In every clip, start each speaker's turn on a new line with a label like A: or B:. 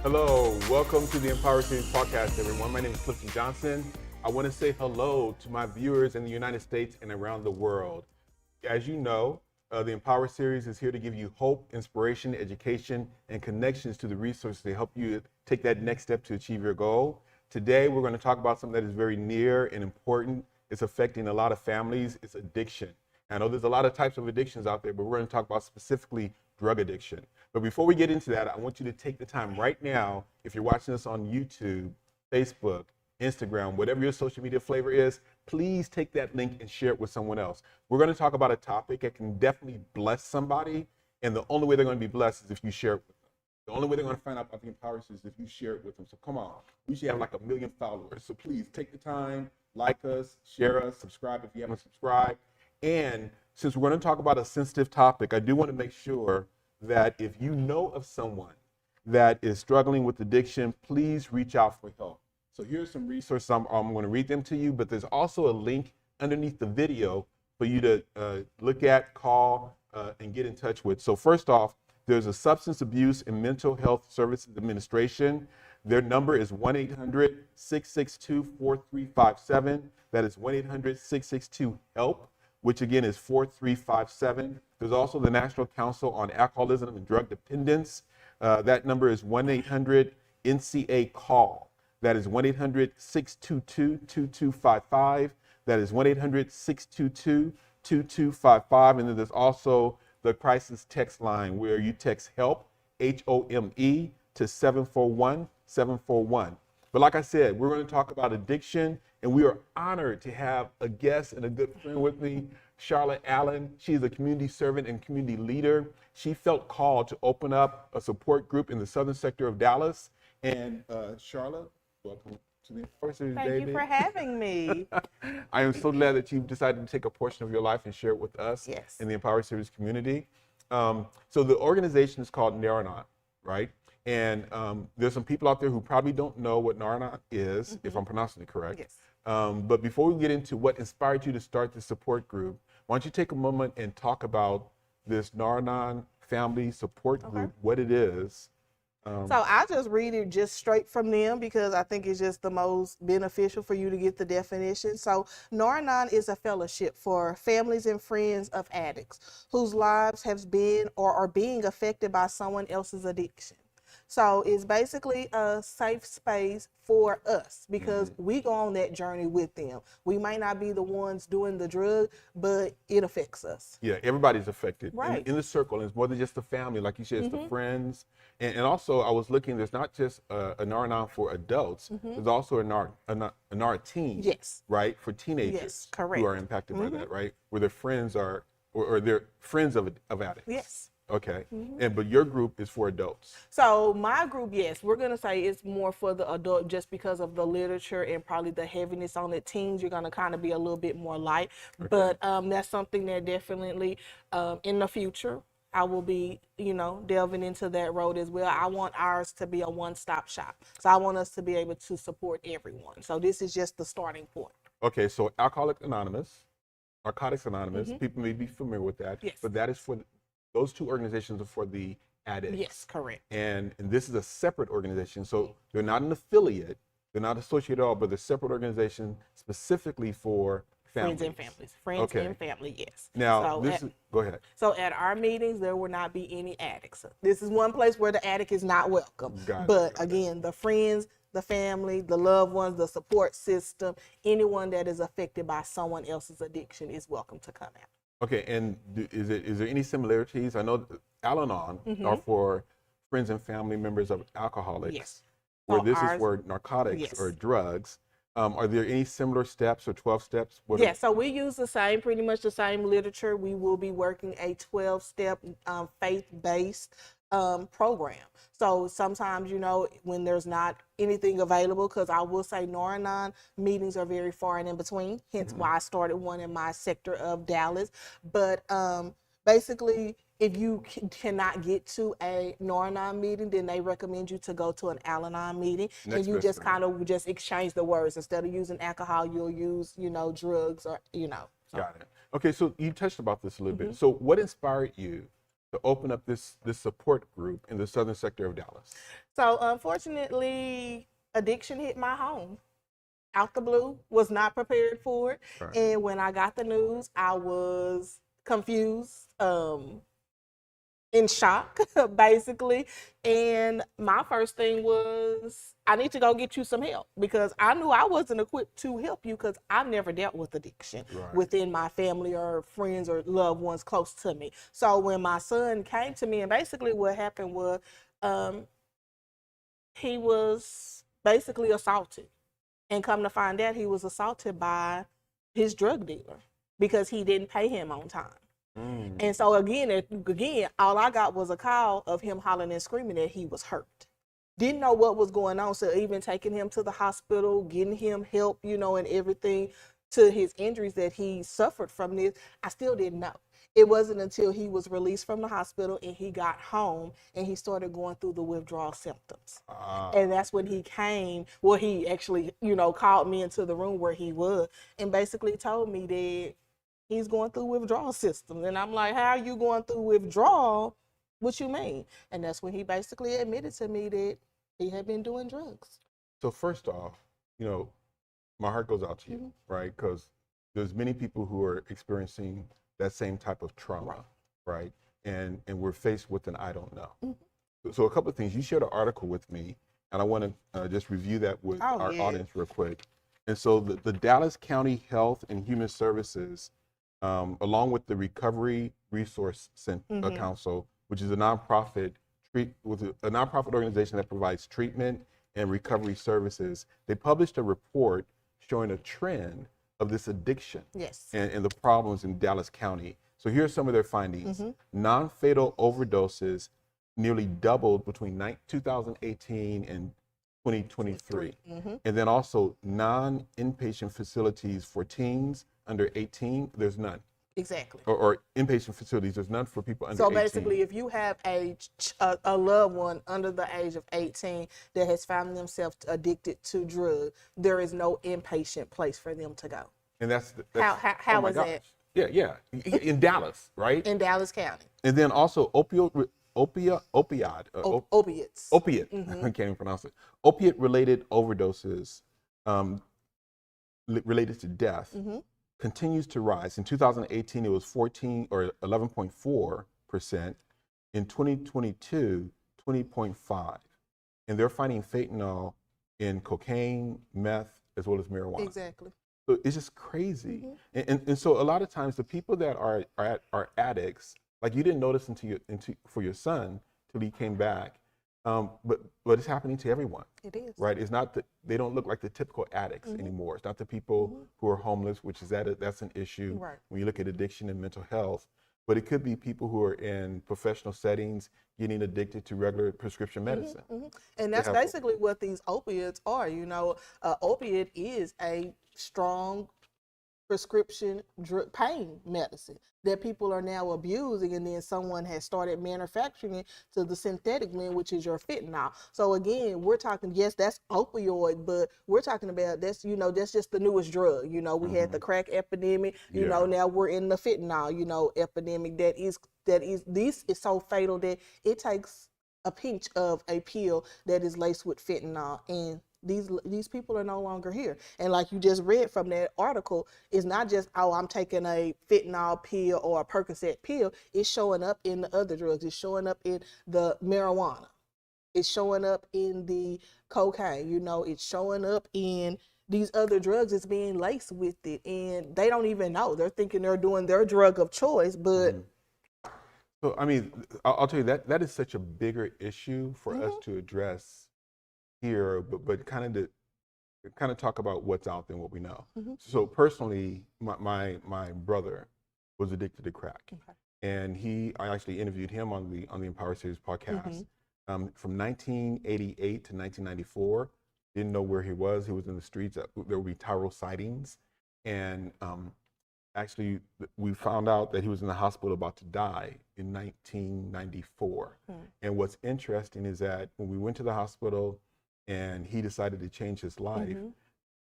A: Hello, welcome to the Empower Series podcast, everyone. My name is Clifton Johnson. I want to say hello to my viewers in the United States and around the world. As you know, the Empower Series is here to give you hope, inspiration, education, and connections to the resources to help you take that next step to achieve your goal. Today, we're going to talk about something that is very near and important. It's affecting a lot of families. It's addiction. I know there's a lot of types of addictions out there, but we're going to talk about specifically drug addiction. But before we get into that, I want you to take the time right now, if you're watching us on YouTube, Facebook, Instagram, whatever your social media flavor is, please take that link and share it with someone else. We're going to talk about a topic that can definitely bless somebody, and the only way they're going to be blessed is if you share it with them. The only way they're going to find out about the Empower Series is if you share it with them. So come on, we should have like 1 million followers. So please take the time, like us, share us, subscribe if you haven't subscribed. And since we're going to talk about a sensitive topic, I do want to make sure that if you know of someone that is struggling with addiction, please reach out for help. So here's some resources. I'm going to read them to you, but there's also a link underneath the video for you to look at, call, and get in touch with. So first off, there's a Substance Abuse and Mental Health Services Administration. Their number is 1-800-662-4357. That is 1-800-662-HELP, which again is 4357. There's also the National Council on Alcoholism and Drug Dependence. That number is 1-800-NCA-CALL. That is 1-800-622-2255. That is 1-800-622-2255. And then there's also the crisis text line where you text HELP, HOME, to 741-741. But like I said, we're going to talk about addiction, and we are honored to have a guest and a good friend with me, Sharla Allen. She is a community servant and community leader. She felt called to open up a support group in the southern sector of Dallas. And Sharla, welcome to the Empower Series, baby.
B: Thank you for having me.
A: I am so glad that you've decided to take a portion of your life and share it with us in the Empower Series community. So the organization is called Nar-Anon, right? And there's some people out there who probably don't know what Nar-Anon is, if I'm pronouncing it correct.
B: Yes.
A: But before we get into what inspired you to start this support group, why don't you take a moment and talk about this Nar-Anon Family Support Group, what it is.
B: So I just read it just straight from them because I think it's just the most beneficial for you to get the definition. So Nar-Anon is a fellowship for families and friends of addicts whose lives have been or are being affected by someone else's addiction. So it's basically a safe space for us because we go on that journey with them. We might not be the ones doing the drug, but it affects us.
A: Yeah, everybody's affected.
B: Right.
A: In the circle, and it's more than just the family. Like you said, it's the friends. And also, I was looking, there's not just a Nar-Anon for adults, there's also a Narateen, right, for teenagers who are impacted by that, right, where their friends are, or they're friends of addicts.
B: Yes.
A: Okay, but your group is for adults.
B: So my group, yes, we're gonna say it's more for the adult just because of the literature and probably the heaviness on the teens. You're gonna kind of be a little bit more light, but that's something that definitely in the future I will be, delving into that road as well. I want ours to be a one-stop shop. So I want us to be able to support everyone. So this is just the starting point.
A: Okay, so Alcoholics Anonymous, Narcotics Anonymous, people may be familiar with that, but that is for those two organizations are for the addicts.
B: Yes, correct.
A: And this is a separate organization. So they're not an affiliate. They're not associated at all, but they're a separate organization specifically for families.
B: Friends and families. Friends and family, yes.
A: Now, go ahead.
B: So at our meetings, there will not be any addicts. This is one place where the addict is not welcome. But again, the friends, the family, the loved ones, the support system, anyone that is affected by someone else's addiction is welcome to come out.
A: Okay, and is there any similarities? I know Al-Anon are for friends and family members of alcoholics.
B: Yes.
A: Where this is for narcotics or drugs. Are there any similar steps or 12 steps?
B: So we use pretty much the same literature. We will be working a 12-step faith-based program. So sometimes, when there's not anything available, because I will say Nar-Anon meetings are very far and in between, hence why I started one in my sector of Dallas. But basically, if you cannot get to a Nar-Anon meeting, then they recommend you to go to an Al-Anon meeting. And you just kind of just exchange the words. Instead of using alcohol, you'll use, drugs or, So.
A: Got it. Okay, so you touched about this a little bit. So what inspired you to open up this support group in the southern sector of Dallas?
B: So unfortunately, addiction hit my home out the blue, was not prepared for it.
A: Right.
B: And when I got the news, I was confused, in shock, basically. And my first thing was, I need to go get you some help, because I knew I wasn't equipped to help you, because I've never dealt with addiction within my family or friends or loved ones close to me. So when my son came to me, and basically what happened was, he was basically assaulted. And come to find out, he was assaulted by his drug dealer because he didn't pay him on time. And so again, all I got was a call of him hollering and screaming that he was hurt. Didn't know what was going on, so even taking him to the hospital, getting him help, and everything to his injuries that he suffered from this, I still didn't know. It wasn't until he was released from the hospital and he got home and he started going through the withdrawal symptoms. And that's when he came, well, he actually, called me into the room where he was and basically told me that he's going through withdrawal systems. And I'm like, how are you going through withdrawal? What you mean? And that's when he basically admitted to me that he had been doing drugs.
A: So first off, my heart goes out to you, right? Because there's many people who are experiencing that same type of trauma, right? And we're faced with an I don't know. So a couple of things. You shared an article with me, and I want to just review that with our audience real quick. And so the Dallas County Health and Human Services, along with the Recovery Resource Council, which is a nonprofit organization that provides treatment and recovery services, they published a report showing a trend of this addiction and the problems in Dallas County. So here are some of their findings. Non-fatal overdoses nearly doubled between 2018 and 2023. And then also non-inpatient facilities for teens under 18, there's none.
B: Exactly.
A: Or inpatient facilities, there's none for people under 18. So
B: basically, if you have a loved one under the age of 18 that has found themselves addicted to drugs, there is no inpatient place for them to go.
A: And that's
B: how is that?
A: Yeah. In Dallas, right?
B: In Dallas County.
A: And then also opiate. I can't even pronounce it. Opiate-related overdoses related to death continues to rise. In 2018, it was 11.4%. In 2022, 20.5%. And they're finding fentanil in cocaine, meth, as well as marijuana.
B: Exactly.
A: So it's just crazy. And so a lot of times the people that are addicts, like you didn't notice for your son till he came back, but it's happening to everyone.
B: It is.
A: Right? It's not they don't look like the typical addicts anymore. It's not the people who are homeless, which is that's an issue when you look at addiction and mental health. But it could be people who are in professional settings getting addicted to regular prescription medicine.
B: And that's basically what these opiates are. Opiate is a strong prescription pain medicine that people are now abusing, and then someone has started manufacturing it to the synthetic one, which is your fentanyl. So again, we're talking, yes, that's opioid, but we're talking about that's just the newest drug. We had the crack epidemic, now we're in the fentanyl, epidemic this is so fatal that it takes a pinch of a pill that is laced with fentanyl, and these people are no longer here. And like you just read from that article, it's not just, I'm taking a fentanyl pill or a Percocet pill. It's showing up in the other drugs. It's showing up in the marijuana. It's showing up in the cocaine. It's showing up in these other drugs. It's being laced with it, and they don't even know. They're thinking they're doing their drug of choice, but
A: So I mean, I'll tell you that is such a bigger issue for us to address here, but kind of talk about what's out there and what we know. So personally, my brother was addicted to crack, and I actually interviewed him on the Empower Series podcast from 1988 to 1994. Didn't know where he was. He was in the streets. There would be Tyrol sightings, and actually, we found out that he was in the hospital about to die in 1994. And what's interesting is that when we went to the hospital and he decided to change his life,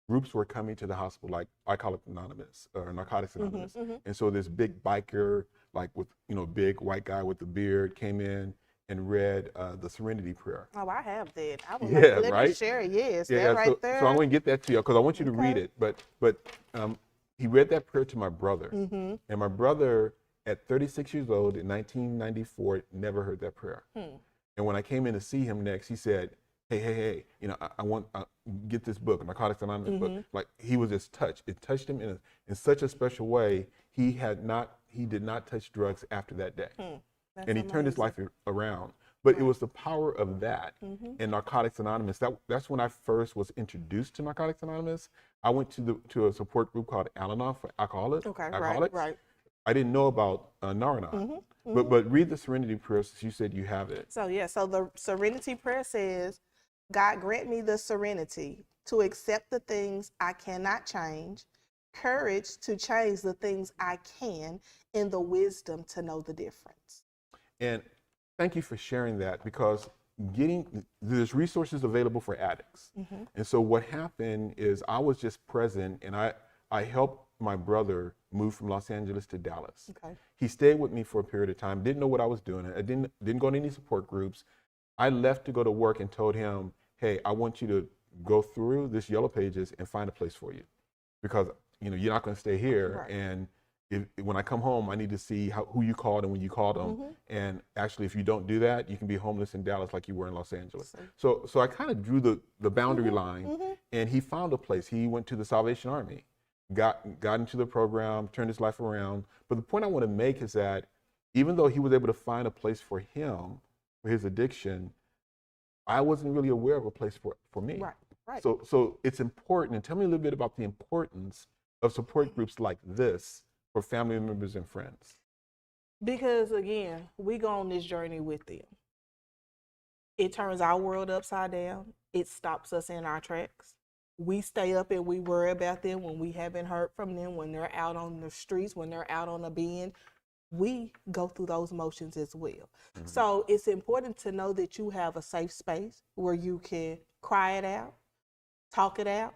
A: groups were coming to the hospital, like I call it Anonymous or Narcotics Anonymous. And so this big biker, like with, big white guy with the beard came in and read the Serenity prayer.
B: Oh, I have that. I would
A: Yeah,
B: let
A: right?
B: me share it. Yes,
A: Yeah,
B: that right there.
A: so I'm going to get that to you because I want you to read
B: Okay.
A: it. But he read that prayer to my brother.
B: Mm-hmm.
A: And my brother, at 36 years old in 1994, never heard that prayer. And when I came in to see him next, he said, hey, I want get this book, Narcotics Anonymous book. Like, he was just touched. It touched him in such a special way. He did not touch drugs after that day.
B: That's
A: And he turned his life around. But it was the power of that and Narcotics Anonymous. That's when I first was introduced to Narcotics Anonymous. I went to a support group called Al-Anon for alcoholics.
B: Okay,
A: Right. I didn't know about Nar-Anon. But read the Serenity prayer since you said you have it.
B: So the Serenity prayer says, God grant me the serenity to accept the things I cannot change, courage to change the things I can, and the wisdom to know the difference.
A: And thank you for sharing that, because there's resources available for addicts. And so what happened is I was just present, and I helped my brother move from Los Angeles to Dallas.
B: Okay.
A: He stayed with me for a period of time, didn't know what I was doing. I didn't go to any support groups. I left to go to work and told him, hey, I want you to go through this Yellow Pages and find a place for you, because you're not going to stay here.
B: Right.
A: And when I come home, I need to see who you called and when you called them. And actually, if you don't do that, you can be homeless in Dallas like you were in Los Angeles. So I kind of drew the boundary line, and he found a place. He went to the Salvation Army, got into the program, turned his life around. But the point I want to make is that even though he was able to find a place for him, for his addiction, I wasn't really aware of a place for me.
B: Right.
A: So it's important. And tell me a little bit about the importance of support groups like this for family members and friends.
B: Because again, we go on this journey with them. It turns our world upside down. It stops us in our tracks. We stay up and we worry about them when we haven't heard from them, when they're out on the streets, when they're out on a bend. We go through those motions as well. So it's important to know that you have a safe space where you can cry it out, talk it out,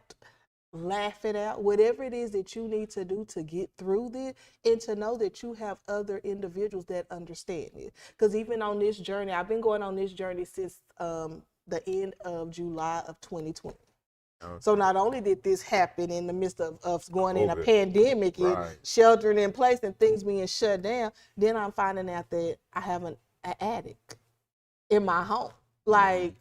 B: laugh it out, whatever it is that you need to do to get through this, and to know that you have other individuals that understand it. Because even on this journey, I've been going on this journey since the end of July of 2020. Okay. So not only did this happen in the midst of us going in a pandemic and sheltering in place and things being shut down, then I'm finding out that I have an addict in my home. Like,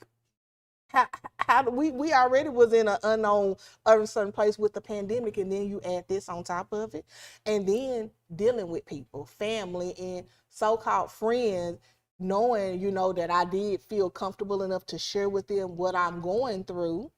B: how do we already was in an unknown, uncertain place with the pandemic, and then you add this on top of it, and then dealing with people, family, and so-called friends, knowing that I did feel comfortable enough to share with them what I'm going through.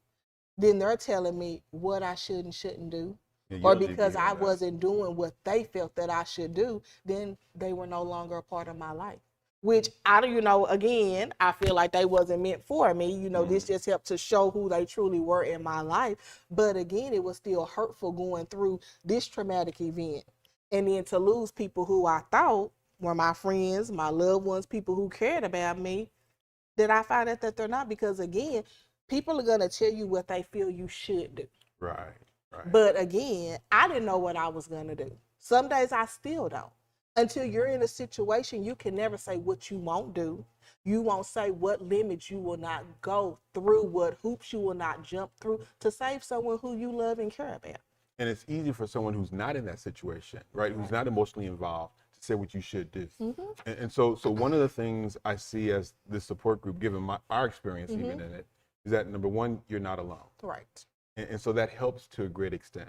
B: Then they're telling me what I should and shouldn't do. Or because I wasn't doing what they felt that I should do, then they were no longer a part of my life. Which again, I feel like they wasn't meant for me. This just helped to show who they truly were in my life. But again, it was still hurtful going through this traumatic event. And then to lose people who I thought were my friends, my loved ones, people who cared about me, that I find out that they're not. Because again, people are going to tell you what they feel you should do.
A: Right.
B: But again, I didn't know what I was going to do. Some days I still don't. Until you're in a situation, you can never say what you won't do. You won't say what limits you will not go through, what hoops you will not jump through to save someone who you love and care about.
A: And it's easy for someone who's not in that situation, right? Who's not emotionally involved, to say what you should do. And so one of the things I see as this support group, given our experience even in it, is that number one, you're not alone.
B: Right.
A: And so that helps to a great extent.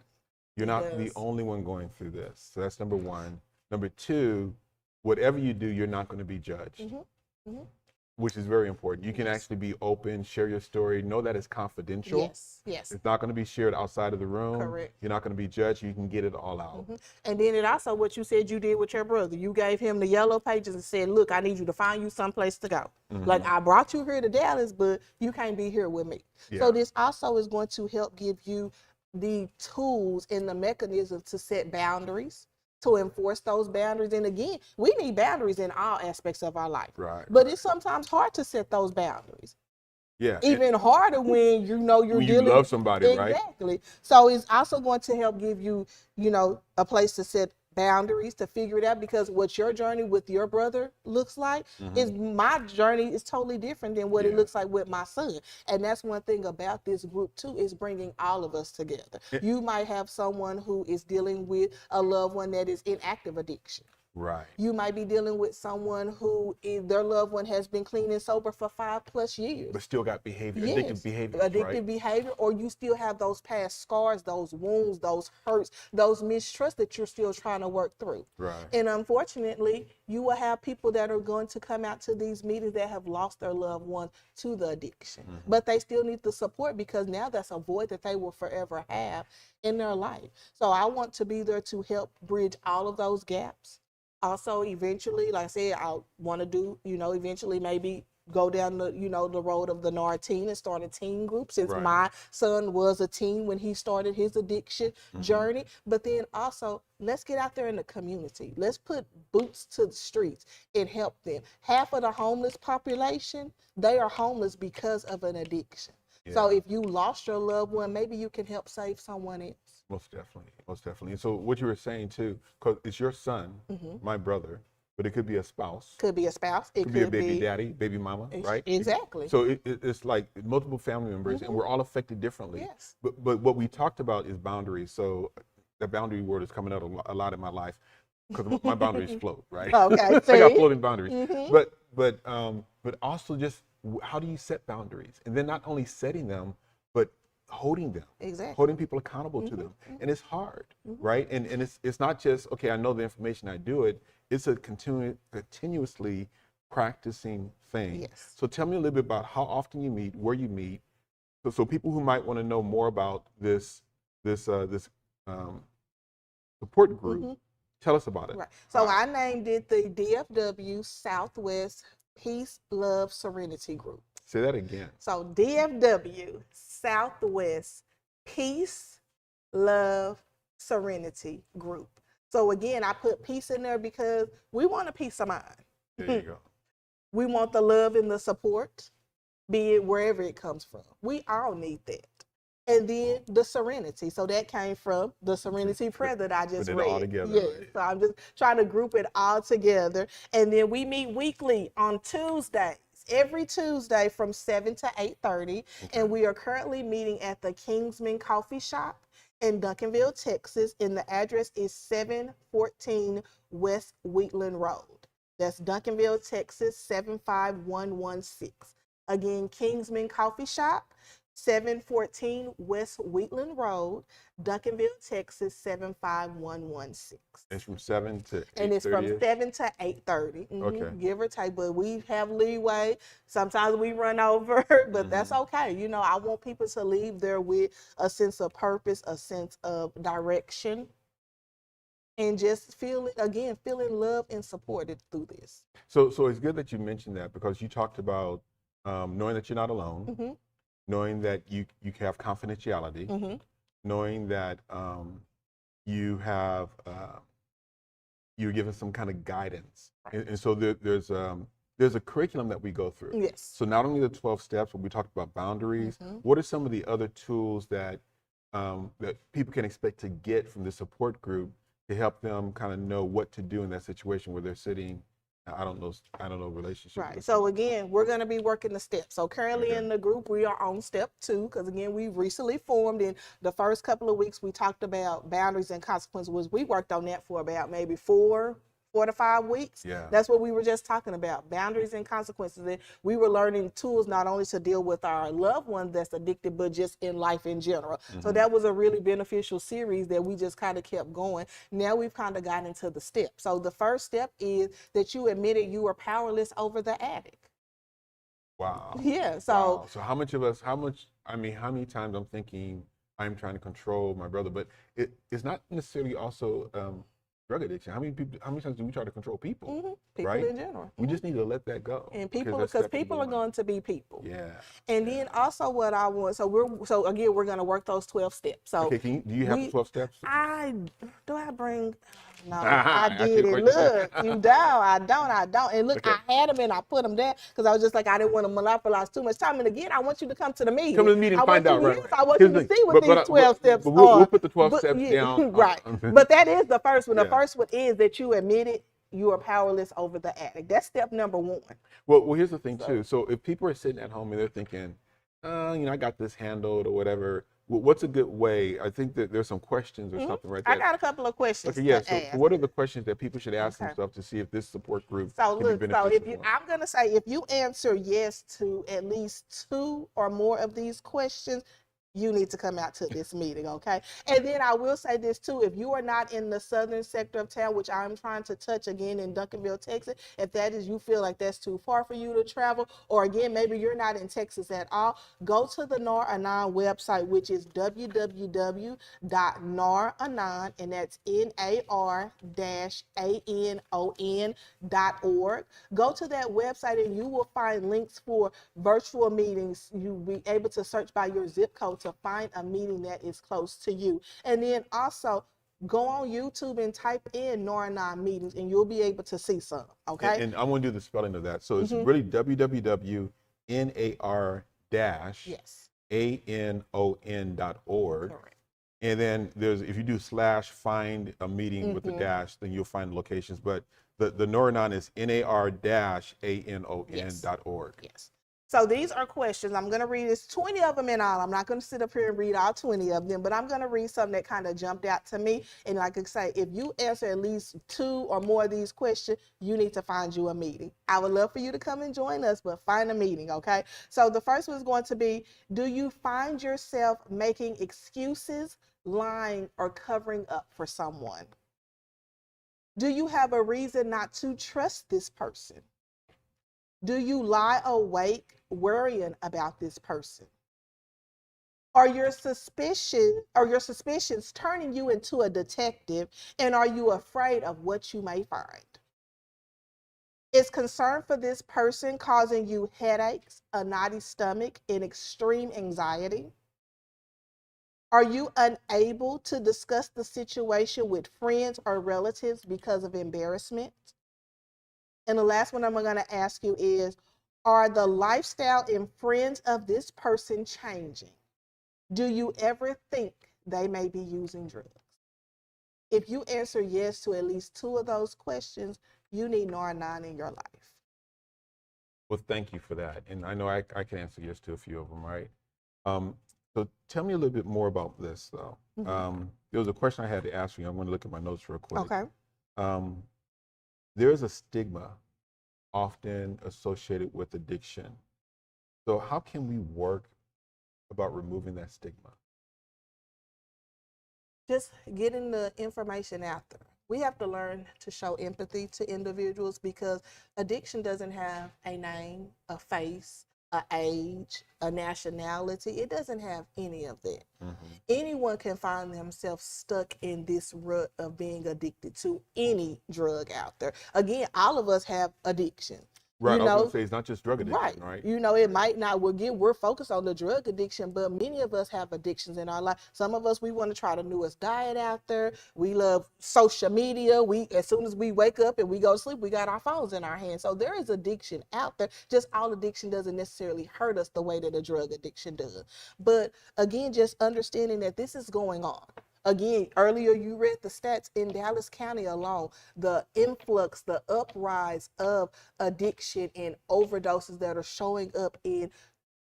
A: You're not the only one going through this. So that's number one. Number two, whatever you do, you're not going to be judged, which is very important. You can actually be open, share your story, know that it's confidential.
B: Yes.
A: It's not going to be shared outside of the room.
B: Correct.
A: You're not going to be judged. You can get it all out.
B: And then it also, what you said you did with your brother, you gave him the Yellow Pages and said, look, I need you to find you someplace to go. Like, I brought you here to Dallas, but you can't be here with me. So this also is going to help give you the tools and the mechanism to set boundaries, to enforce those boundaries. And again, we need boundaries in all aspects of our life.
A: Right.
B: But it's sometimes hard to set those boundaries.
A: Yeah.
B: Even harder when you're
A: when
B: dealing.
A: You love somebody, right?
B: Exactly. So it's also going to help give you, a place to set boundaries, to figure it out, because what your journey with your brother looks like is my journey is totally different than what it looks like with my son. And that's one thing about this group too, is bringing all of us together. You might have someone who is dealing with a loved one that is in active addiction.
A: Right.
B: You might be dealing with someone who their loved one has been clean and sober for 5+ years.
A: But still got behavior,
B: Yes.
A: addictive behavior.
B: Addictive behavior, or you still have those past scars, those wounds, those hurts, those mistrusts that you're still trying to work through.
A: Right.
B: And unfortunately, you will have people that are going to come out to these meetings that have lost their loved one to the addiction. But they still need the support, because now that's a void that they will forever have in their life. So I want to be there to help bridge all of those gaps. Also, eventually, like I said, I want to do, eventually maybe go down the, the road of the Narateen and start a teen group, since my son was a teen when he started his addiction journey. But then also, let's get out there in the community. Let's put boots to the streets and help them. Half of the homeless population, they are homeless because of an addiction. Yeah. So if you lost your loved one, maybe you can help save someone else.
A: Most definitely, most definitely. And so what you were saying too, because it's your son, my brother, but it could be a spouse.
B: Could be a spouse. It
A: could be a baby daddy, baby mama, right?
B: Exactly.
A: So it's like multiple family members, and we're all affected differently.
B: Yes.
A: But what we talked about is boundaries. So the boundary word is coming out a lot in my life, because my boundaries float, right?
B: Okay.
A: I got floating boundaries. But also just how do you set boundaries? And then not only setting them, but holding them, holding people accountable to them. And it's hard, right? And it's not just, okay, I know the information, I do it. It's a continuously practicing thing.
B: Yes.
A: So tell me a little bit about how often you meet, where you meet, so people who might want to know more about this support group, tell us about it.
B: Right. So I named it the DFW Southwest Peace, Love, Serenity Group.
A: Say that again.
B: So DFW Southwest Peace, Love, Serenity Group. So again, I put peace in there because we want a peace of mind.
A: There you go.
B: We want the love and the support, be it wherever it comes from. We all need that. And then the serenity. So that came from the Serenity prayer that I just read.
A: Put it all together.
B: Yes.
A: Right.
B: So I'm just trying to group it all together. And then we meet weekly on Tuesdays, every Tuesday from 7 to 8:30. And we are currently meeting at the Kingsmen Coffee Shop in Duncanville, Texas. And the address is 714 West Wheatland Road. That's Duncanville, Texas, 75116. Again, Kingsmen Coffee Shop, 714 West Wheatland Road, Duncanville, Texas, 75116.
A: It's from 7 to 8:30.
B: And it's from 7 to 8:30.
A: Okay.
B: Give or take, but we have leeway. Sometimes we run over, but that's okay. I want people to leave there with a sense of purpose, a sense of direction, and just feeling love and supported through this.
A: So it's good that you mentioned that, because you talked about knowing that you're not alone, knowing that you have confidentiality, knowing that you have you're given some kind of guidance, and so there's a curriculum that we go through.
B: Yes.
A: So not only the 12 steps, but we talked about boundaries. What are some of the other tools that that people can expect to get from the support group to help them kind of know what to do in that situation where they're sitting? I don't know relationships.
B: Right. So again, we're going to be working the steps. So currently in the group, we are on step 2, because again, we recently formed. In the first couple of weeks, we talked about boundaries and consequences. We worked on that for about maybe 4 to 5 weeks.
A: Yeah.
B: That's what we were just talking about, boundaries and consequences. And we were learning tools not only to deal with our loved one that's addicted, but just in life in general. So that was a really beneficial series that we just kind of kept going. Now we've kind of gotten into the steps. So the first step is that you admitted you were powerless over the addict.
A: Wow.
B: Yeah. So
A: wow. So how many times I'm thinking I'm trying to control my brother, but it's not necessarily also drug addiction. How many times do we try to control people?
B: People
A: right?
B: in general.
A: We just need to let that go.
B: And because people are going to be people.
A: Yeah.
B: And then also what I want, so again, we're going to work those 12 steps. So
A: okay, do you have the 12 steps?
B: No, I did it. Look, you don't. I don't. And look, I had them and I put them there because I was just like, I didn't want to monopolize too much time. And again, I want you to come to the meeting.
A: Come to the meeting and find out, right?
B: I want you to see what these 12 steps are.
A: We'll put the 12 steps down.
B: Right. But that is the first one. The first one is that you admit it, you are powerless over the addict. That's step number one.
A: Well, here's the thing too. So if people are sitting at home and they're thinking, I got this handled or whatever, what's a good way? I think that there's some questions or something right there.
B: I got a couple of questions.
A: Okay, yeah.
B: To
A: So
B: ask.
A: what are the questions that people should ask themselves to see if this support group
B: so
A: can
B: look,
A: be
B: so
A: beneficial?
B: I'm gonna say if you answer yes to at least 2 or more of these questions, you need to come out to this meeting, okay? And then I will say this too, if you are not in the southern sector of town, which I'm trying to touch again in Duncanville, Texas, if that is, you feel like that's too far for you to travel, or again, maybe you're not in Texas at all, go to the Nar-Anon website, which is www.nar-anon, and that's NAR-ANON.org. Go to that website and you will find links for virtual meetings. You'll be able to search by your zip code to find a meeting that is close to you. And then also go on YouTube and type in Nar-Anon meetings and you'll be able to see some, okay?
A: And I want to do the spelling of that. So it's really www.nar-anon.org.
B: Correct.
A: And then if you do /find a meeting with the dash, then you'll find locations. But the Nar-Anon is nar-anon.org.
B: Yes. So these are questions. I'm going to read this, 20 of them in all. I'm not going to sit up here and read all 20 of them, but I'm going to read something that kind of jumped out to me. And like I say, if you answer at least 2 or more of these questions, you need to find you a meeting. I would love for you to come and join us, but find a meeting, okay? So the first one is going to be, do you find yourself making excuses, lying, or covering up for someone? Do you have a reason not to trust this person? Do you lie awake worrying about this person? Are your suspicions turning you into a detective, and are you afraid of what you may find? Is concern for this person causing you headaches, a knotty stomach, and extreme anxiety? Are you unable to discuss the situation with friends or relatives because of embarrassment? And the last one I'm going to ask you is, are the lifestyle and friends of this person changing? Do you ever think they may be using drugs? If you answer yes to at least 2 of those questions, you need Nar-Anon in your life.
A: Well, thank you for that. And I know I can answer yes to a few of them, right? So tell me a little bit more about this, though. There was a question I had to ask you. I'm going to look at my notes real quick.
B: Okay.
A: There is a stigma often associated with addiction. So how can we work about removing that stigma?
B: Just getting the information out there. We have to learn to show empathy to individuals because addiction doesn't have a name, a face, an age, a nationality. It doesn't have any of that. Anyone can find themselves stuck in this rut of being addicted to any drug out there. Again, all of us have addiction.
A: Right, I was going to say it's not just drug addiction, right?
B: It might not, we're focused on the drug addiction, but many of us have addictions in our life. Some of us, we want to try the newest diet out there. We love social media. As soon as we wake up and we go to sleep, we got our phones in our hands. So there is addiction out there. Just all addiction doesn't necessarily hurt us the way that a drug addiction does. But again, just understanding that this is going on. Again, earlier you read the stats in Dallas County alone, the influx, the uprise of addiction and overdoses that are showing up in,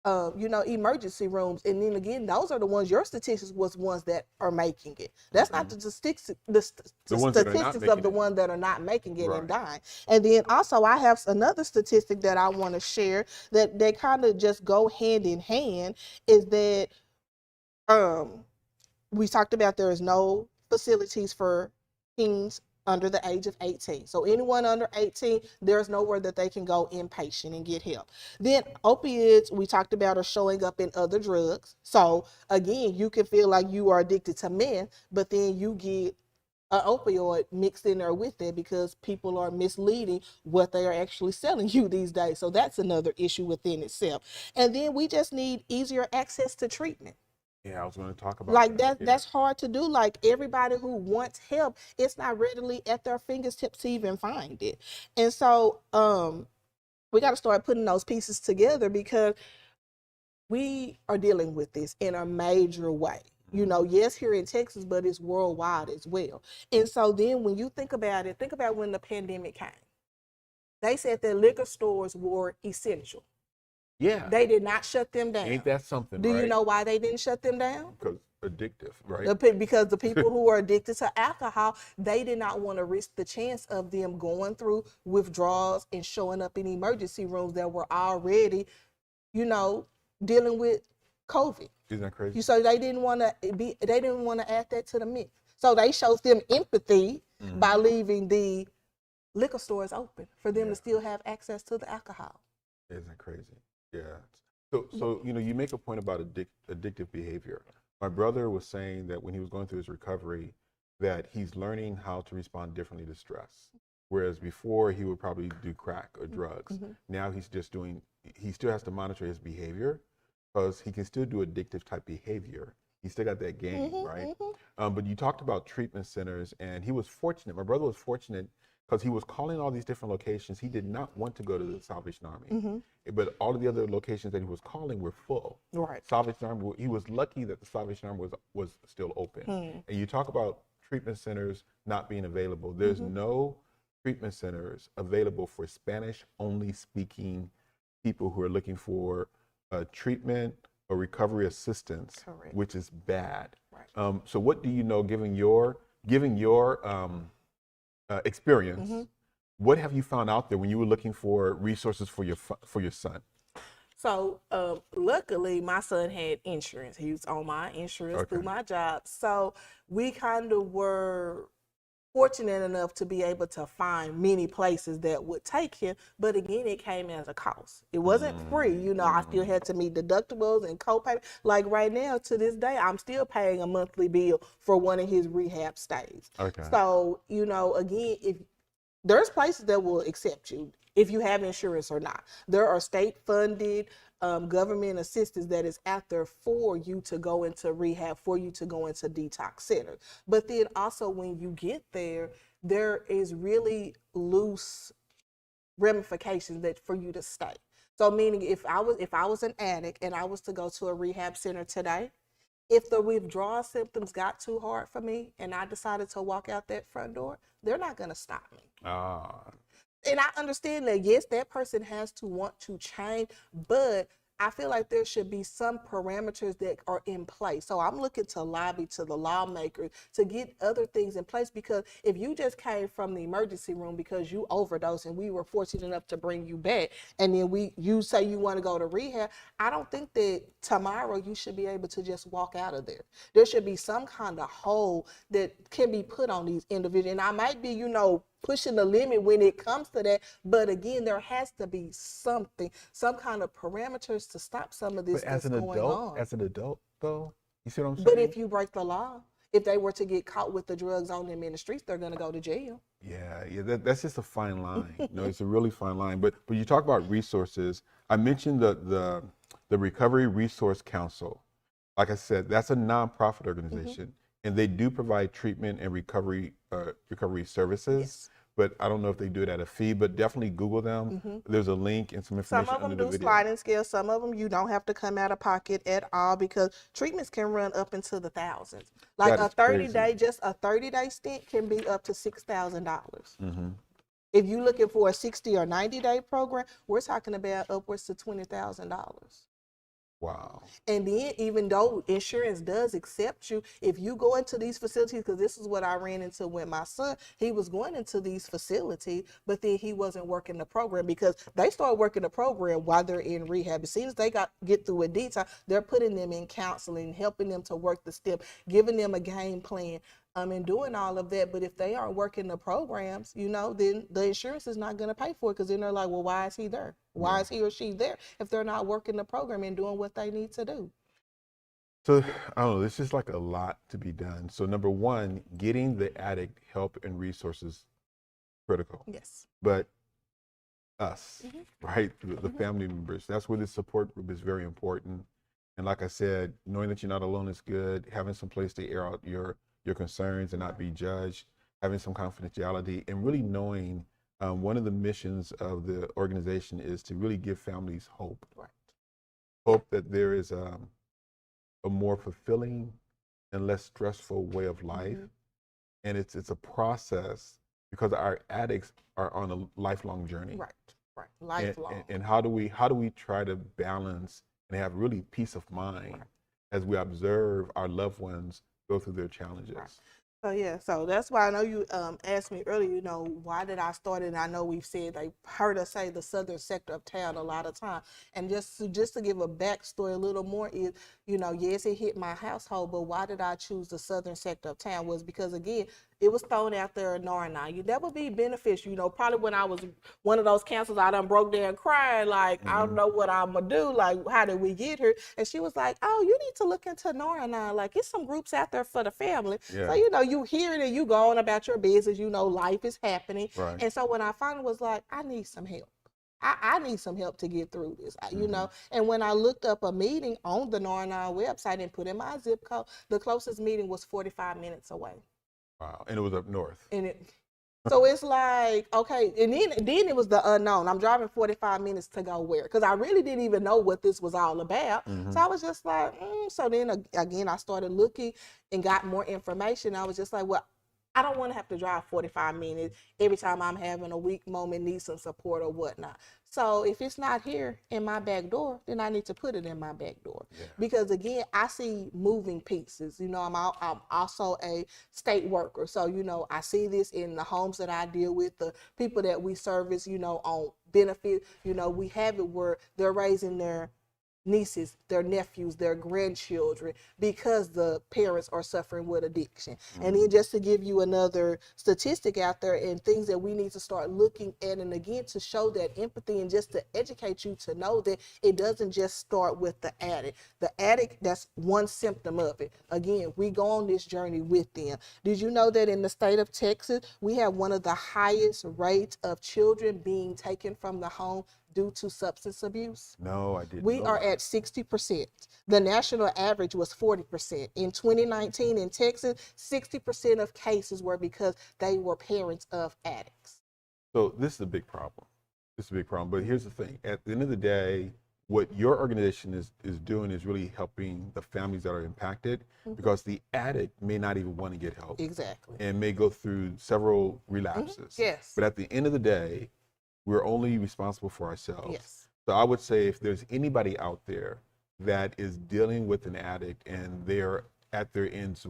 B: emergency rooms. And then again, those are the ones, your statistics was ones that are making it. That's not the statistics of the ones that are not making it and dying. And then also I have another statistic that I want to share that they kind of just go hand in hand, is that, we talked about there is no facilities for teens under the age of 18. So anyone under 18, there's nowhere that they can go inpatient and get help. Then opiates, we talked about, are showing up in other drugs. So again, you can feel like you are addicted to meth, but then you get an opioid mixed in there with it because people are misleading what they are actually selling you these days. So that's another issue within itself. And then we just need easier access to treatment.
A: Yeah, I was going to talk about
B: that. That's hard to do. Like, everybody who wants help, it's not readily at their fingertips to even find it. And so we got to start putting those pieces together because we are dealing with this in a major way. You know, yes, here in Texas, but it's worldwide as well. And so then when you think about it, think about when the pandemic came. They said that liquor stores were essential.
A: Yeah.
B: They did not shut them down.
A: Ain't that something,
B: Do
A: right?
B: you know why they didn't shut them down?
A: Because addictive, right?
B: Because the people who are addicted to alcohol, they did not want to risk the chance of them going through withdrawals and showing up in emergency rooms that were already, you know, dealing with COVID.
A: Isn't that crazy?
B: So they didn't want to add that to the mix. So they showed them empathy by leaving the liquor stores open for them to still have access to the alcohol.
A: Isn't that crazy? Yeah. So you know, you make a point about addictive behavior. My brother was saying that when he was going through his recovery, that he's learning how to respond differently to stress. Whereas before he would probably do crack or drugs. Now he's just doing, he still has to monitor his behavior because he can still do addictive type behavior. He still got that game, right? But you talked about treatment centers, and he was fortunate. My brother was fortunate because he was calling all these different locations. He did not want to go to the Salvation Army, but all of the other locations that he was calling were full.
B: Right.
A: Salvation Army, he was lucky that the Salvation Army was still open. And you talk about treatment centers not being available. There's no treatment centers available for Spanish-only speaking people who are looking for treatment or recovery assistance, which is bad. Right. So what do you know, given your experience, what have you found out there when you were looking for resources for your son?
B: So luckily, my son had insurance. He was on my insurance through my job. So we kind of were fortunate enough to be able to find many places that would take him. But again, it came as a cost. It wasn't free. You know, I still had to meet deductibles and co-pay. Like right now, to this day, I'm still paying a monthly bill for one of his rehab stays. So, you know, again, if there's places that will accept you if you have insurance or not. There are state-funded government assistance that is out there for you to go into rehab, for you to go into detox centers. But then also when you get there, there is really loose ramifications that for you to stay. So meaning if I was an addict and I was to go to a rehab center today, if the withdrawal symptoms got too hard for me and I decided to walk out that front door, they're not going to stop me. And I understand that, yes, that person has to want to change, but I feel like there should be some parameters that are in place. So I'm looking to lobby to the lawmakers to get other things in place, because if you just came from the emergency room because you overdosed and we were fortunate enough to bring you back, and then you say you want to go to rehab, I don't think that tomorrow you should be able to just walk out of there. There should be some kind of hold that can be put on these individuals. And I might be, you know, pushing the limit when it comes to that, but again, there has to be something, some kind of parameters to stop some of this that's going on.
A: As an adult, though, you see what I'm saying?
B: But if you break the law, if they were to get caught with the drugs on them in the streets, they're going to go to jail.
A: That's just a fine line. You know, it's a really fine line. But you talk about resources. I mentioned the Recovery Resource Council. Like I said, that's a nonprofit organization, and they do provide treatment and recovery services. Yes. But I don't know if they do it at a fee, but definitely Google them. There's a link and some information.
B: Some of them do sliding scale. Some of them you don't have to come out of pocket at all, because treatments can run up into the thousands. Like a 30-day, just a 30-day stint can be up to $6,000. If you're looking for a 60 or 90-day program, we're talking about upwards to $20,000.
A: Wow.
B: And then even though insurance does accept you, if you go into these facilities, because this is what I ran into with my son, he was going into these facilities, but then he wasn't working the program, because they start working the program while they're in rehab. As soon as they get through a detox, they're putting them in counseling, helping them to work the step, giving them a game plan, and doing all of that. But if they aren't working the programs, you know, then the insurance is not going to pay for it, because then they're like, well, why is he there? Why is he or she there if they're not working the program and doing what they need to do?
A: So, I don't know, there's just like a lot to be done. So number one, getting the addict help and resources critical.
B: Yes.
A: But us, right, the family members, that's where the support group is very important. And like I said, knowing that you're not alone is good. Having some place to air out your concerns and not be judged, having some confidentiality, and really knowing one of the missions of the organization is to really give families hope. Right. Hope that there is a more fulfilling and less stressful way of life. And it's a process because our addicts are on a lifelong journey.
B: Right, lifelong.
A: And how do we try to balance and have really peace of mind as we observe our loved ones go through their challenges?
B: So yeah, so that's why I know you asked me earlier, why did I start it? And I know we've said, they heard us say the southern sector of town a lot of time. And just to give a backstory a little more is, yes, it hit my household, but why did I choose the southern sector of town was because, again, it was thrown out there in Nar-Anon. That would be beneficial. Probably when I was one of those counselors, I done broke down crying, like, I don't know what I'm going to do. Like, how did we get here? And she was like, oh, you need to look into Nar-Anon. Like, it's some groups out there for the family.
A: Yeah.
B: So, you hear it and you go on about your business. Life is happening.
A: Right.
B: And so when I finally was like, I need some help. I need some help to get through this, And when I looked up a meeting on the Nar-Anon website and put in my zip code, the closest meeting was 45 minutes away.
A: Wow. And it was up north.
B: So it's like, okay, and then it was the unknown. I'm driving 45 minutes to go where? Because I really didn't even know what this was all about. So I was just like, So then again, I started looking and got more information. I was just like, well, I don't want to have to drive 45 minutes every time I'm having a weak moment, need some support or whatnot. So if it's not here in my back door, then I need to put it in my back door. Yeah. Because again, I see moving pieces. I'm also a state worker. So, I see this in the homes that I deal with, the people that we service, on benefit. We have it where they're raising their nieces, their nephews, their grandchildren, because the parents are suffering with addiction. And then just to give you another statistic out there and things that we need to start looking at, and again, to show that empathy and just to educate you to know that it doesn't just start with the addict. The addict, that's one symptom of it. Again, we go on this journey with them. Did you know that in the state of Texas, we have one of the highest rates of children being taken from the home due to substance abuse?
A: No, I didn't.
B: We are at 60%. The national average was 40%. In 2019 in Texas, 60% of cases were because they were parents of addicts.
A: So this is a big problem. But here's the thing. At the end of the day, what your organization is doing is really helping the families that are impacted, because the addict may not even want to get help.
B: Exactly.
A: And may go through several relapses.
B: Yes.
A: But at the end of the day, we're only responsible for ourselves.
B: Yes.
A: So I would say, if there's anybody out there that is dealing with an addict and they're at their ends,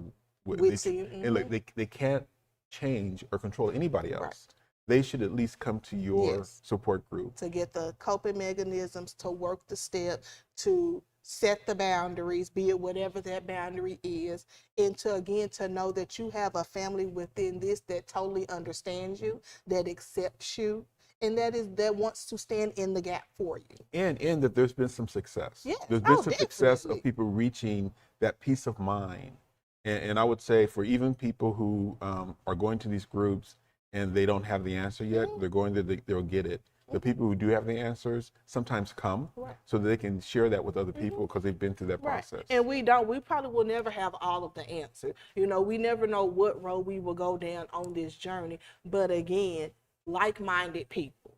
A: they can't change or control anybody else. Right. They should at least come to your support group
B: to get the coping mechanisms, to work the steps, to set the boundaries, be it whatever that boundary is, and to know that you have a family within this that totally understands you, that accepts you, and that wants to stand in the gap for you.
A: And that there's been some success.
B: Yes.
A: There's been some success of people reaching that peace of mind. And I would say, for even people who are going to these groups and they don't have the answer yet, they're going there, they'll get it. The people who do have the answers sometimes come so that they can share that with other people, because they've been through that process.
B: And we probably will never have all of the answer. We never know what road we will go down on this journey. But again, like-minded people,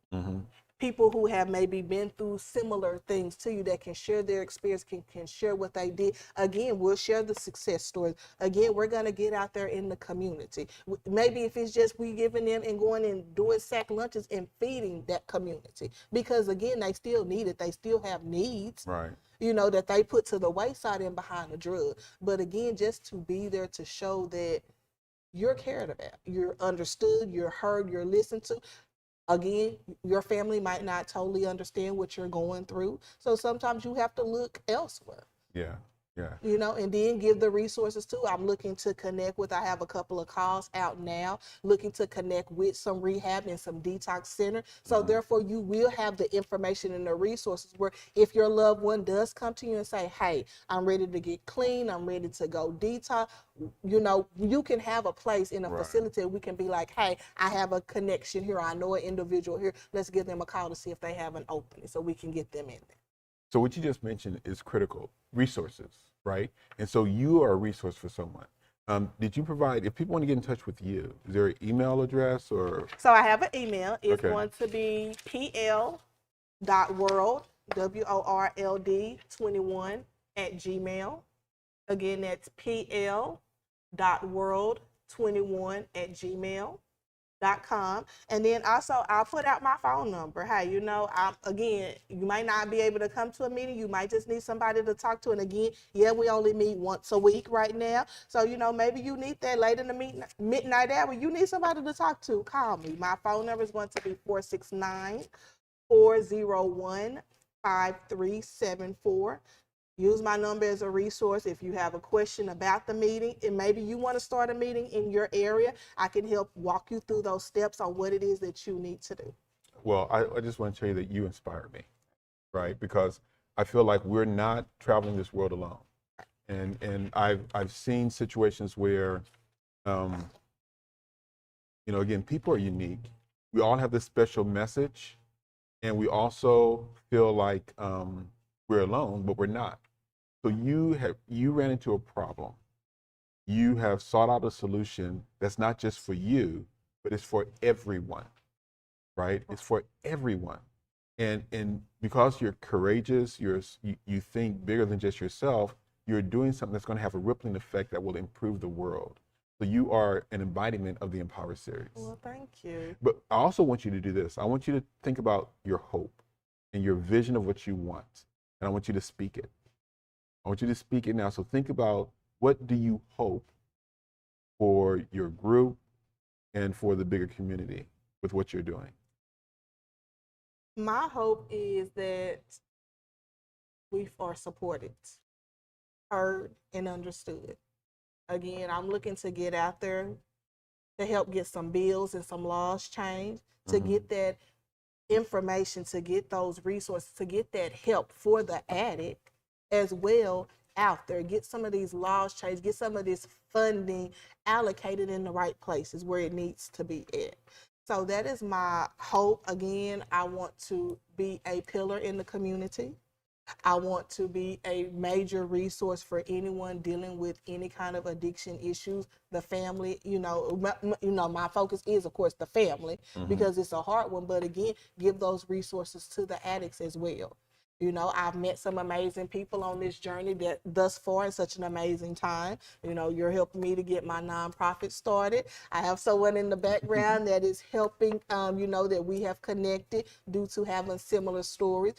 B: people who have maybe been through similar things to you, that can share their experience, can share what they did. Again, we'll share the success stories. Again, we're going to get out there in the community. Maybe if it's just we giving them and going and doing sack lunches and feeding that community, because again, they still need it. They still have needs,
A: right?
B: That they put to the wayside and behind the drug. But again, just to be there to show that you're cared about, you're understood, you're heard, you're listened to. Again, your family might not totally understand what you're going through. So sometimes you have to look elsewhere.
A: Yeah.
B: And then give the resources too. I'm looking to connect with, I have a couple of calls out now, looking to connect with some rehab and some detox center. So therefore you will have the information and the resources where if your loved one does come to you and say, hey, I'm ready to get clean, I'm ready to go detox, you can have a place in a facility. We can be like, hey, I have a connection here. I know an individual here. Let's give them a call to see if they have an opening so we can get them in there.
A: So what you just mentioned is critical, resources, right? And so you are a resource for someone. Did you provide, if people want to get in touch with you, is there an email address or?
B: So I have an email. It's going to be pl.world, WORLD 21 @gmail. Again, that's pl.world ep.world21@gmail.com. And then also I'll put out my phone number. Hey, again, you might not be able to come to a meeting. You might just need somebody to talk to. And again, yeah, we only meet once a week right now. So, maybe you need that late in the midnight hour. You need somebody to talk to. Call me. My phone number is going to be 469-401-5374. Use my number as a resource if you have a question about the meeting, and maybe you want to start a meeting in your area. I can help walk you through those steps on what it is that you need to do.
A: Well, I just want to tell you that you inspire me, right? Because I feel like we're not traveling this world alone. And I've seen situations where, again, people are unique. We all have this special message, and we also feel like we're alone, but we're not. So you ran into a problem. You have sought out a solution that's not just for you, but it's for everyone, right? It's for everyone. And because you're courageous, you think bigger than just yourself, you're doing something that's going to have a rippling effect that will improve the world. So you are an embodiment of the Empower series.
B: Well, thank you.
A: But I also want you to do this. I want you to think about your hope and your vision of what you want. And I want you to speak it. I want you to speak it now. So think about, what do you hope for your group and for the bigger community with what you're doing?
B: My hope is that we are supported, heard, and understood. Again, I'm looking to get out there to help get some bills and some laws changed, to get that information, to get those resources, to get that help for the addict as well out there. Get some of these laws changed, get some of this funding allocated in the right places where it needs to be at. So that is my hope. Again, I want to be a pillar in the community. I want to be a major resource for anyone dealing with any kind of addiction issues. The family, my focus is, of course, the family, because it's a hard one. But again, give those resources to the addicts as well. I've met some amazing people on this journey that thus far in such an amazing time. You're helping me to get my nonprofit started. I have someone in the background that is helping, that we have connected due to having similar stories.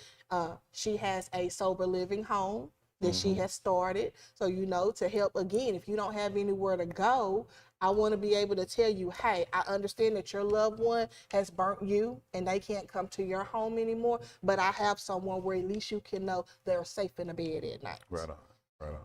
B: She has a sober living home that she has started. So, to help, again, if you don't have anywhere to go, I want to be able to tell you, hey, I understand that your loved one has burnt you and they can't come to your home anymore, but I have someone where at least you can know they're safe in the bed at night.
A: Right on. Right on.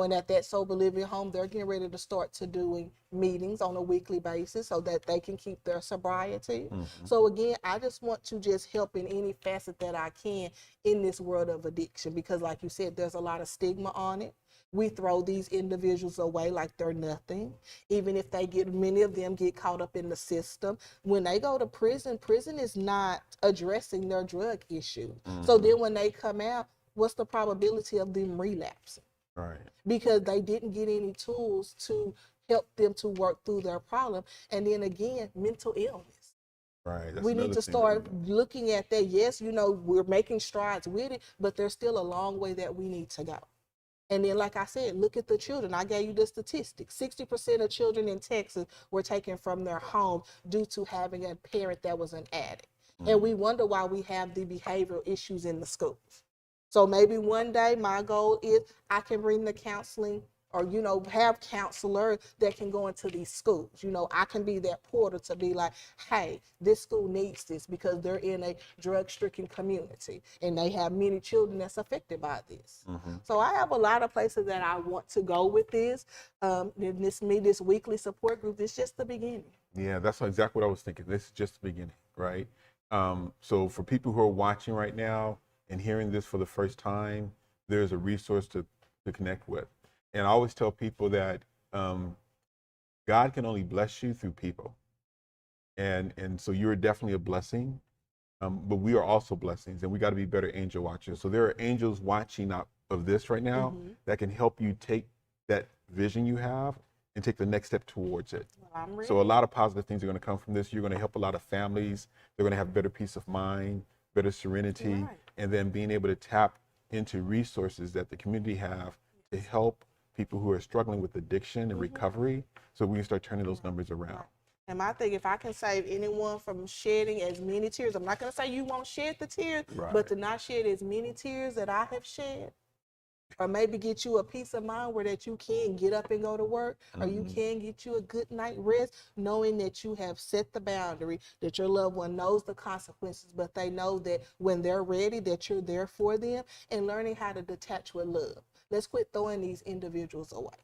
B: And at that sober living home, they're getting ready to start to doing meetings on a weekly basis so that they can keep their sobriety. So again, I just want to just help in any facet that I can in this world of addiction, because like you said, there's a lot of stigma on it. We throw these individuals away like they're nothing. Even if many of them get caught up in the system. When they go to prison, prison is not addressing their drug issue. So then when they come out, what's the probability of them relapsing?
A: Right.
B: Because they didn't get any tools to help them to work through their problem. And then again, mental illness.
A: Right.
B: We need to start looking at that. Yes, we're making strides with it, but there's still a long way that we need to go. And then, like I said, look at the children. I gave you the statistics. 60% of children in Texas were taken from their home due to having a parent that was an addict. And we wonder why we have the behavioral issues in the schools. So maybe one day my goal is I can bring the counseling or, have counselors that can go into these schools. I can be that portal to be like, hey, this school needs this because they're in a drug-stricken community and they have many children that's affected by this. So I have a lot of places that I want to go with this. This weekly support group is just the beginning.
A: Yeah, that's exactly what I was thinking. This is just the beginning, right? So for people who are watching right now and hearing this for the first time, there's a resource to connect with. And I always tell people that God can only bless you through people. And so you're definitely a blessing, but we are also blessings, and we got to be better angel watchers. So there are angels watching out of this right now that can help you take that vision you have and take the next step towards it.
B: Well,
A: so a lot of positive things are going to come from this. You're going to help a lot of families. They're going to have better peace of mind, better serenity, and then being able to tap into resources that the community have to help people who are struggling with addiction and recovery, so we can start turning those numbers around.
B: And my thing, if I can save anyone from shedding as many tears, I'm not going to say you won't shed the tears, but to not shed as many tears that I have shed, or maybe get you a peace of mind where that you can get up and go to work, or you can get you a good night rest, knowing that you have set the boundary, that your loved one knows the consequences, but they know that when they're ready, that you're there for them, and learning how to detach with love. Let's quit throwing these individuals away.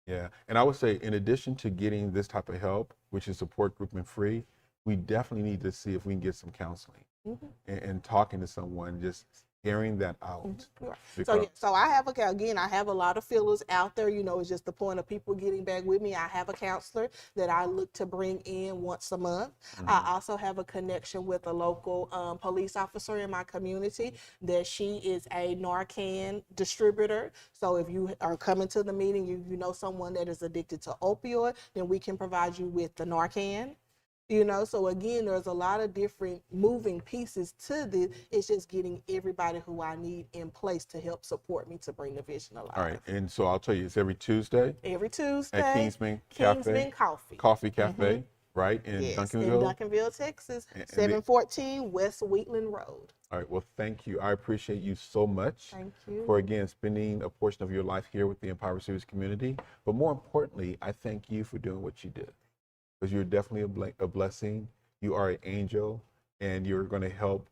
A: Yeah, and I would say in addition to getting this type of help, which is support group and free, we definitely need to see if we can get some counseling and talking to someone, just airing that out.
B: So I have I have a lot of fillers out there. You know, it's just the point of people getting back with me. I have a counselor that I look to bring in once a month. I also have a connection with a local police officer in my community that she is a Narcan distributor. So if you are coming to the meeting, you know someone that is addicted to opioid, then we can provide you with the Narcan. You know, so again, there's a lot of different moving pieces to this. It's just getting everybody who I need in place to help support me to bring the vision alive.
A: All right, and so I'll tell you, it's every Tuesday.
B: Every Tuesday.
A: At Kingsmen Coffee Cafe, right, in Duncanville?
B: In Duncanville, Texas, 714 West Wheatland Road.
A: All right, well, thank you. I appreciate you so much.
B: Thank you.
A: For, again, spending a portion of your life here with the Empower Series community. But more importantly, I thank you for doing what you did. Because you're definitely a blessing. You are an angel, and you're going to help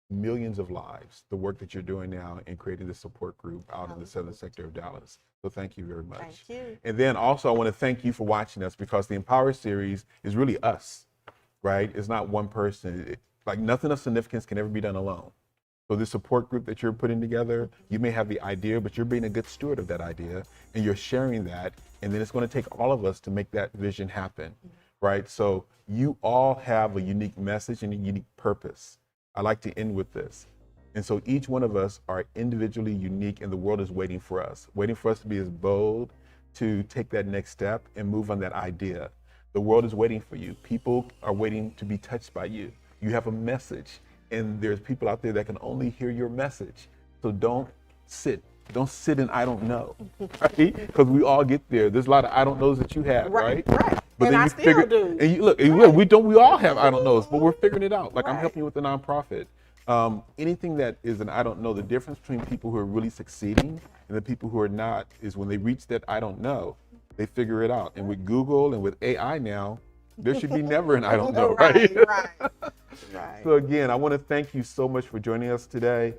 A: millions of lives. The work that you're doing now in creating this support group out in the southern sector of Dallas. So thank you very much.
B: Thank you.
A: And then also I want to thank you for watching us, because the Empower Series is really us, right? It's not one person. Like nothing of significance can ever be done alone. So this support group that you're putting together, you may have the idea, but you're being a good steward of that idea, and you're sharing that, and then it's going to take all of us to make that vision happen, right? So you all have a unique message and a unique purpose. I like to end with this. And so each one of us are individually unique, and the world is waiting for us to be as bold to take that next step and move on that idea. The world is waiting for you. People are waiting to be touched by you. You have a message. And there's people out there that can only hear your message. So don't sit in I don't know, right? Because we all get there. There's a lot of I don't knows that you have, right?
B: Right.
A: But
B: and
A: then
B: I still do.
A: And you look, we all have I don't knows, but we're figuring it out. Like I'm helping you with the nonprofit. Anything that is an I don't know, the difference between people who are really succeeding and the people who are not is when they reach that I don't know, they figure it out. And with Google and with AI now, there should be never an I don't know, right?
B: Right.
A: So again, I want to thank you so much for joining us today.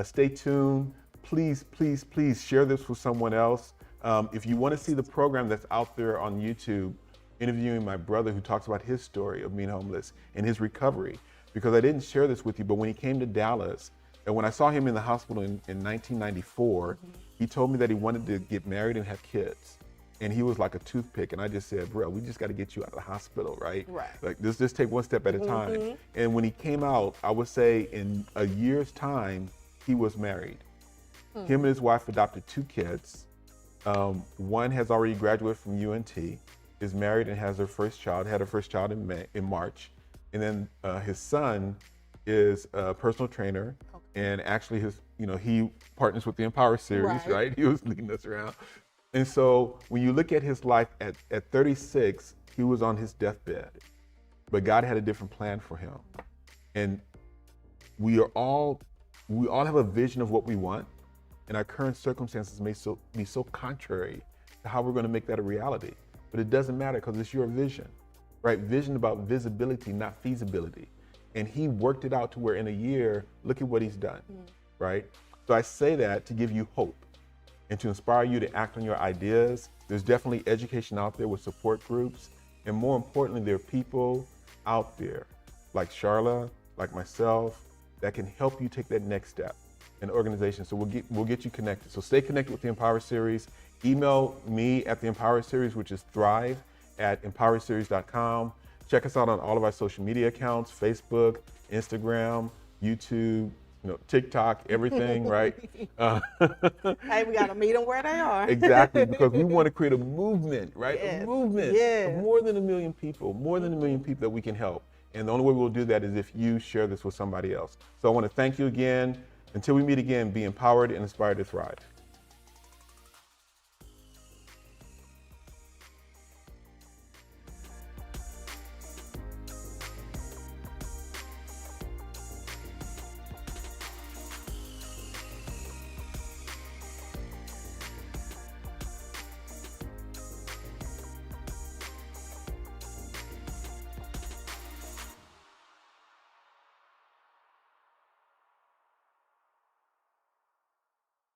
A: Stay tuned. Please, please, please share this with someone else. If you want to see the program that's out there on YouTube, interviewing my brother who talks about his story of being homeless and his recovery, because I didn't share this with you, but when he came to Dallas, and when I saw him in the hospital in 1994, he told me that he wanted to get married and have kids. And he was like a toothpick. And I just said, bro, we just got to get you out of the hospital, right? Like, just take one step at a time. And when he came out, I would say in a year's time, he was married. Him and his wife adopted 2 kids. One has already graduated from UNT, is married and has her first child, had her first child in March. And then his son is a personal trainer. And actually he partners with the Empower Series, right? He was leading us around. And so when you look at his life at 36, he was on his deathbed, but God had a different plan for him. And we all have a vision of what we want, and our current circumstances may be so contrary to how we're going to make that a reality. But it doesn't matter, because it's your vision, right? Vision about visibility, not feasibility. And he worked it out to where in a year, look at what he's done, right? So I say that to give you hope and to inspire you to act on your ideas. There's definitely education out there with support groups. And more importantly, there are people out there like Sharla, like myself, that can help you take that next step in organization. So we'll get you connected. So stay connected with the Empower Series. Email me at the Empower Series, which is thrive@empowerseries.com. Check us out on all of our social media accounts, Facebook, Instagram, YouTube, TikTok, everything, right?
B: Hey, we got to meet them where they are.
A: Exactly, because we want to create a movement, right?
B: Yes.
A: A movement of more than 1 million people, that we can help. And the only way we'll do that is if you share this with somebody else. So I want to thank you again. Until we meet again, be empowered and inspired to thrive.